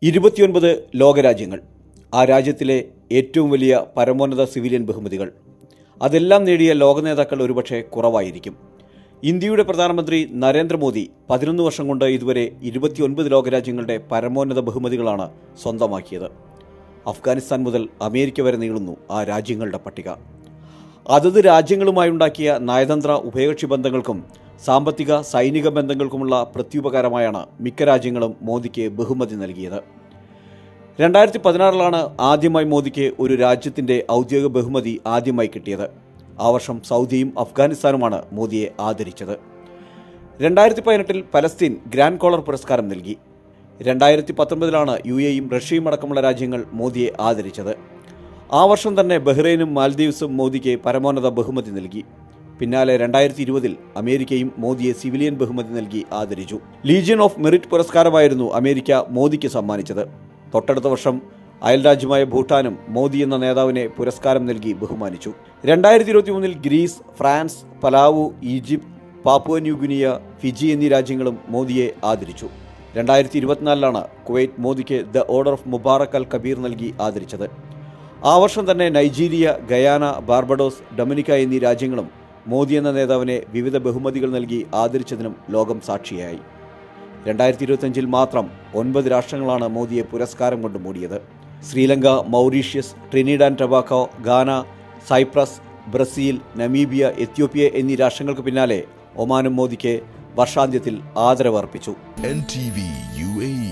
29 ലോകരാജ്യങ്ങൾ, ആ രാജ്യത്തിലെ ഏറ്റവും വലിയ പരമോന്നത സിവിലിയൻ ബഹുമതികൾ, അതെല്ലാം നേടിയ ലോക നേതാക്കൾ ഒരുപക്ഷെ കുറവായിരിക്കും. ഇന്ത്യയുടെ പ്രധാനമന്ത്രി നരേന്ദ്രമോദി 11 വർഷം കൊണ്ട് ഇതുവരെ 29 ലോകരാജ്യങ്ങളുടെ പരമോന്നത ബഹുമതികളാണ് സ്വന്തമാക്കിയത്. അഫ്ഗാനിസ്ഥാൻ മുതൽ അമേരിക്ക വരെ നീളുന്നു ആ രാജ്യങ്ങളുടെ പട്ടിക. അതത് രാജ്യങ്ങളുമായുണ്ടാക്കിയ നയതന്ത്ര ഉഭയകക്ഷി ബന്ധങ്ങൾക്കും സാമ്പത്തിക സൈനിക ബന്ധങ്ങൾക്കുമുള്ള പ്രത്യുപകാരമായാണ് മിക്ക രാജ്യങ്ങളും മോദിക്ക് ബഹുമതി നൽകിയത്. 2016 ആദ്യമായി മോദിക്ക് ഒരു രാജ്യത്തിൻ്റെ ഔദ്യോഗിക ബഹുമതി ആദ്യമായി കിട്ടിയത്. ആ വർഷം സൗദിയും അഫ്ഗാനിസ്ഥാനുമാണ് മോദിയെ ആദരിച്ചത്. 2018 പലസ്തീൻ ഗ്രാൻഡ് കോളർ പുരസ്കാരം നൽകി. 2019 UAEയും റഷ്യയും അടക്കമുള്ള രാജ്യങ്ങൾ മോദിയെ ആദരിച്ചത്. ആ വർഷം തന്നെ ബഹ്റൈനും മാൽദീവ്സും മോദിക്ക് പരമോന്നത ബഹുമതി നൽകി. പിന്നാലെ 2020 അമേരിക്കയും മോദിയെ സിവിലിയൻ ബഹുമതി നൽകി ആദരിച്ചു. ലീജിയൻ ഓഫ് മെറിറ്റ് പുരസ്കാരമായിരുന്നു അമേരിക്ക മോദിക്ക് സമ്മാനിച്ചത്. തൊട്ടടുത്ത വർഷം അയൽരാജ്യമായ ഭൂട്ടാനും മോദി എന്ന നേതാവിനെ പുരസ്കാരം നൽകി ബഹുമാനിച്ചു. 2023 Greece, France, Palau, Egypt, Papua New Guinea, Fiji എന്നീ രാജ്യങ്ങളും മോദിയെ ആദരിച്ചു. 2024 കുവൈറ്റ് മോദിക്ക് the order of Mubarak al Kabeer നൽകി ആദരിച്ചത്. ആ വർഷം തന്നെ നൈജീരിയ, ഗയാന, ബാർബഡോസ്, ഡൊമിനിക്ക എന്നീ രാജ്യങ്ങളും മോദി എന്ന നേതാവിനെ വിവിധ ബഹുമതികൾ നൽകി ആദരിച്ചതിനും ലോകം സാക്ഷിയായി. 2025 മാത്രം 9 രാഷ്ട്രങ്ങളാണ് മോദിയെ പുരസ്കാരം കൊണ്ട് മൂടിയത്. Sri Lanka, Mauritius, Trinidad and Tobago, Ghana, Cyprus, Brazil, Namibia, Ethiopia എന്നീ രാഷ്ട്രങ്ങൾക്ക് പിന്നാലെ ഒമാനും മോദിക്ക് വർഷാന്ത്യത്തിൽ ആദരവർപ്പിച്ചു. NTV UAE